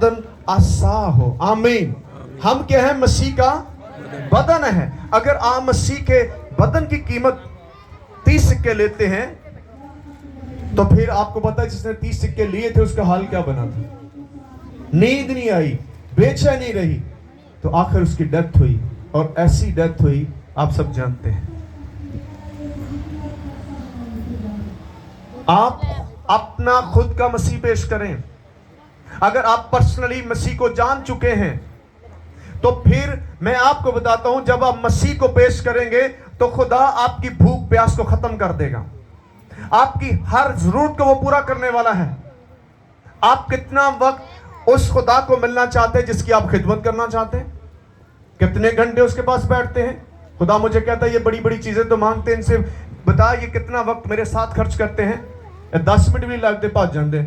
बदन आसा हो। आमीन। हम क्या है? मसीह का बदन है। अगर आप मसीह के बदन की कीमत 30 सिक्के लेते हैं तो फिर आपको पता है जिसने 30 सिक्के लिए थे उसका हाल क्या बना था। नींद नहीं आई, बेचैनी रही, तो आखिर उसकी डेथ हुई। और ऐसी डेथ हुई आप सब जानते हैं। आप अपना खुद का मसीह पेश करें। अगर आप पर्सनली मसीह को जान चुके हैं तो फिर मैं आपको बताता हूं, जब आप मसीह को पेश करेंगे तो खुदा आपकी भूख प्यास को खत्म कर देगा। आपकी हर जरूरत को वो पूरा करने वाला है। आप कितना वक्त उस खुदा को मिलना चाहते हैं जिसकी आप खिदमत करना चाहते हैं? कितने घंटे उसके पास बैठते हैं? खुदा मुझे कहता है ये बड़ी बड़ी चीजें तो मांगते हैं, इनसे बता ये कितना वक्त मेरे साथ खर्च करते हैं? 10 मिनट भी लगते पाँच जाते।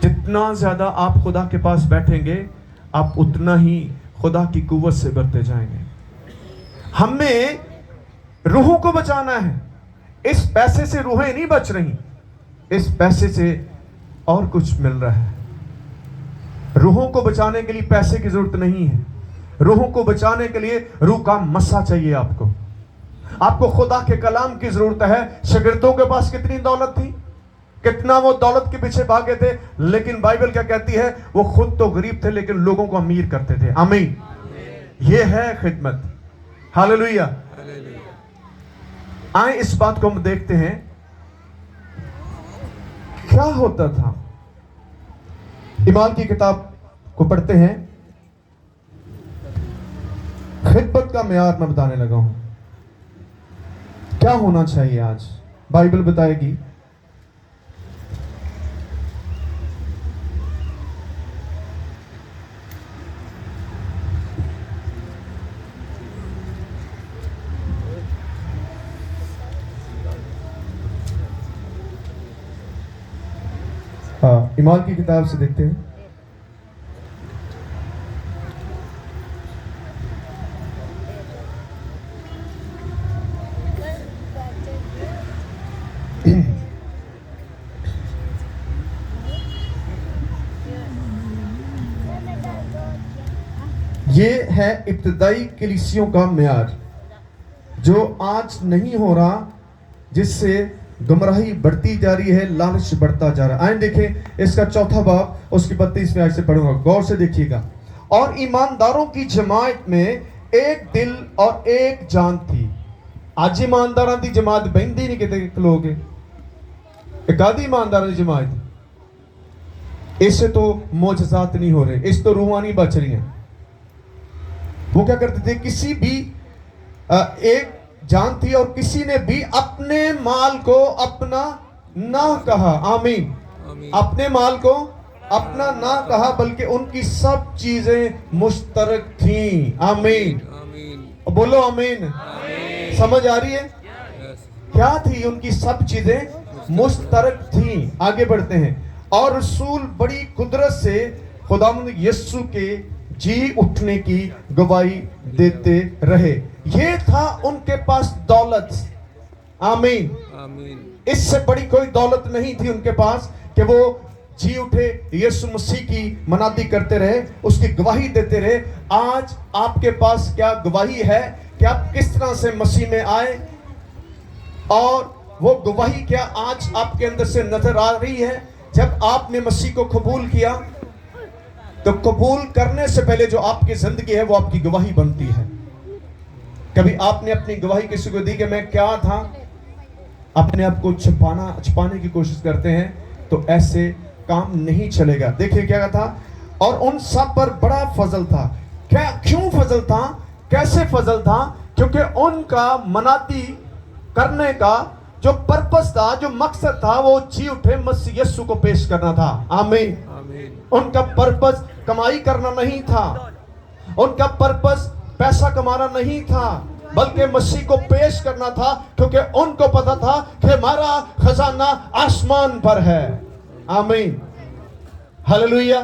जितना ज्यादा आप खुदा के पास बैठेंगे आप उतना ही खुदा की कुव्वत से बढ़ते जाएंगे। हमें रूहों को बचाना है। इस पैसे से रूहें नहीं बच रही, इस पैसे से और कुछ मिल रहा है। रूहों को बचाने के लिए पैसे की जरूरत नहीं है। रूहों को बचाने के लिए रूह का मस्सा चाहिए आपको। आपको खुदा के कलाम की जरूरत है। शागिर्दों के पास कितनी दौलत थी, कितना वो दौलत के पीछे भागे थे, लेकिन बाइबल क्या कहती है? वो खुद तो गरीब थे लेकिन लोगों को अमीर करते थे। आमीन। ये है खिदमत। हालेलुया। आए इस बात को हम देखते हैं क्या होता था। ईमान की किताब को पढ़ते हैं। खिदमत का मेयार मैं बताने लगा हूं, क्या होना चाहिए आज बाइबल बताएगी। ईमान की किताब से देखते हैं। ये है इब्तदाई कलीसियों का म्यार जो आज नहीं हो रहा, जिससे गुमराही बढ़ती जा रही है, लालच बढ़ता जा रहा है। आए देखें इसका चौथा बाब उसकी 32वें आयत से पढ़ूंगा, गौर से देखिएगा। और ईमानदारों की जमात में एक दिल और एक जान थी। आज ईमानदारों की जमात बहती नहीं, कितने लोग एक आधी ईमानदारों की जमात, इससे तो मोजजात नहीं हो रहे, इस तो रूहां नहीं बच रही हैं। वो क्या करते थे? किसी भी एक जान थी और किसी ने भी अपने माल को अपना ना कहा। आमीन। अपने माल को अपना ना कहा, बल्कि उनकी सब चीजें मुश्तरक थी। आमीन। बोलो आमीन। समझ आ रही है? क्या थी? उनकी सब चीजें मुश्तरक थी। आगे बढ़ते हैं। और रसूल बड़ी कुदरत से खुदावंद यीशु के जी उठने की गवाही देते रहे। ये था उनके पास दौलत। आमीन। इससे बड़ी कोई दौलत नहीं थी उनके पास कि वो जी उठे, यीशु मसीह की मनादी करते रहे, उसकी गवाही देते रहे। आज आपके पास क्या गवाही है कि आप किस तरह से मसीह में आए, और वो गवाही क्या आज आपके अंदर से नजर आ रही है? जब आपने मसीह को कबूल किया तो कबूल करने से पहले जो आपकी जिंदगी है वो आपकी गवाही बनती है। कभी आपने अपनी गवाही किसी को दी कि मैं क्या था? अपने आप को छुपाने की कोशिश करते हैं तो ऐसे काम नहीं चलेगा। देखिए क्या था? और उन सब पर बड़ा फजल था। क्या? क्यों फजल था? कैसे फजल था? क्योंकि उनका मनादी करने का जो पर्पस था, जो मकसद था, वो जी उठे मसीह यीशु को पेश करना था। आमीन। उनका पर्पस कमाई करना नहीं था, उनका पर्पस पैसा कमाना नहीं था, बल्कि मसीह को पेश करना था, क्योंकि उनको पता था कि हमारा खजाना आसमान पर है। आमीन। हालेलुया।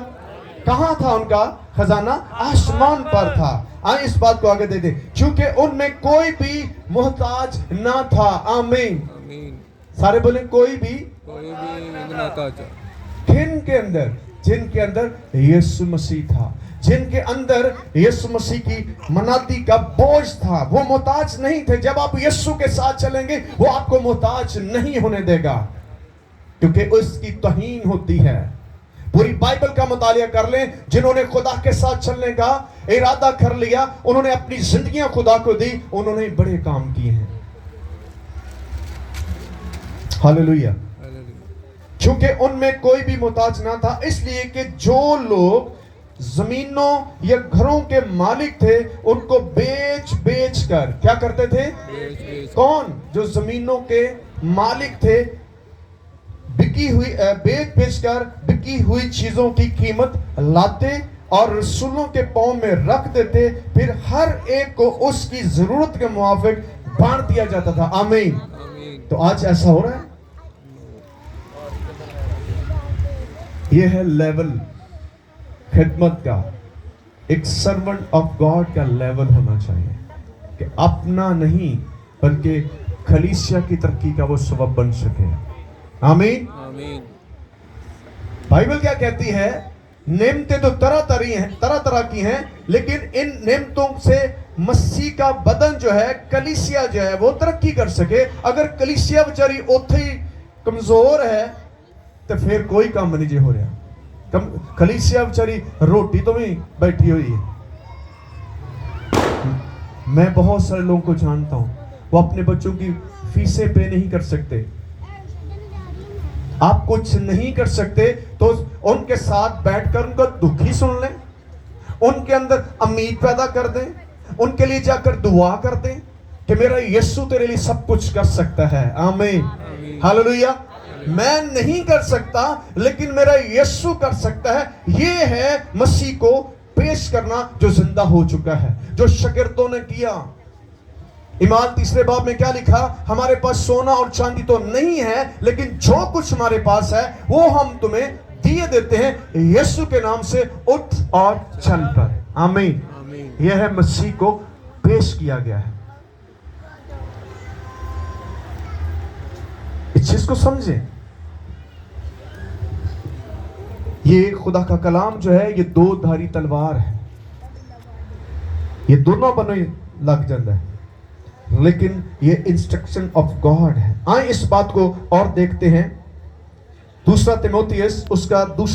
कहां था उनका खजाना? आसमान पर था। आइए इस बात को आगे दे दे, क्योंकि उनमें कोई भी मोहताज ना था। आमीन। सारे बोले कोई भी ना था। किन के अंदर? जिनके अंदर यीशु मसीह था, जिनके अंदर यीशु मसीह की मनाती का बोझ था। वो मोहताज नहीं थे। जब आप यीशु के साथ चलेंगे वो आपको मोहताज नहीं होने देगा, क्योंकि उसकी तौहीन होती है। पूरी बाइबल का मुतालिया कर लें, जिन्होंने खुदा के साथ चलने का इरादा कर लिया, उन्होंने अपनी जिंदगियां खुदा को दी, उन्होंने बड़े काम किए हैं। हालेलुया। क्योंकि उनमें कोई भी मोहताज ना था, इसलिए कि जो लोग जमीनों या घरों के मालिक थे उनको बेच बेच कर क्या करते थे? कौन? जो जमीनों के मालिक थे, बिकी हुई बेच बेच कर बिकी हुई चीजों की कीमत लाते और रसूलों के पांव में रख देते, फिर हर एक को उसकी जरूरत के मुताबिक बांट दिया जाता था। आमीन। तो आज ऐसा हो रहा है? यह है लेवल खिदमत का, एक सर्वेंट ऑफ गॉड का लेवल होना चाहिए कि अपना नहीं बल्कि कलीसिया की तरक्की का वो सबब बन सके। आमीन। बाइबल क्या कहती है? नेमतें तो तरह तरह की हैं, लेकिन इन नेमतों से मसीह का बदन जो है, कलीसिया जो है, वो तरक्की कर सके। अगर कलीसिया बेचारी ओथे ही कमजोर है तो फिर कोई काम नहीं जे हो रहा। कलीसिया बेचारी रोटी तो भी बैठी हुई है। मैं बहुत सारे लोगों को जानता हूं, वो अपने बच्चों की फीसें पे नहीं कर सकते। आप कुछ नहीं कर सकते तो उनके साथ बैठकर उनका दुखी सुन लें, उनके अंदर उम्मीद पैदा कर दें, उनके लिए जाकर दुआ कर दें कि मेरा यीशु तेरे लिए सब कुछ कर सकता है। आमीन। हालेलुया। मैं नहीं कर सकता लेकिन मेरा यीशु कर सकता है। ये है मसीह को पेश करना जो जिंदा हो चुका है, जो शागिर्दों ने किया। ईमाल 3 बाब में क्या लिखा? हमारे पास सोना और चांदी तो नहीं है, लेकिन जो कुछ हमारे पास है वो हम तुम्हें दिए देते हैं, यीशु के नाम से उठ और चल पर। आमीन। यह है मसीह को पेश किया गया है। इस चीज को समझें। ये खुदा का कलाम जो है ये दो धारी तलवार है, ये दोनों बने लग जाता है, लेकिन ये इंस्ट्रक्शन ऑफ गॉड है। आए इस बात को और देखते हैं। 2 तिमोथियस उसका दूसरा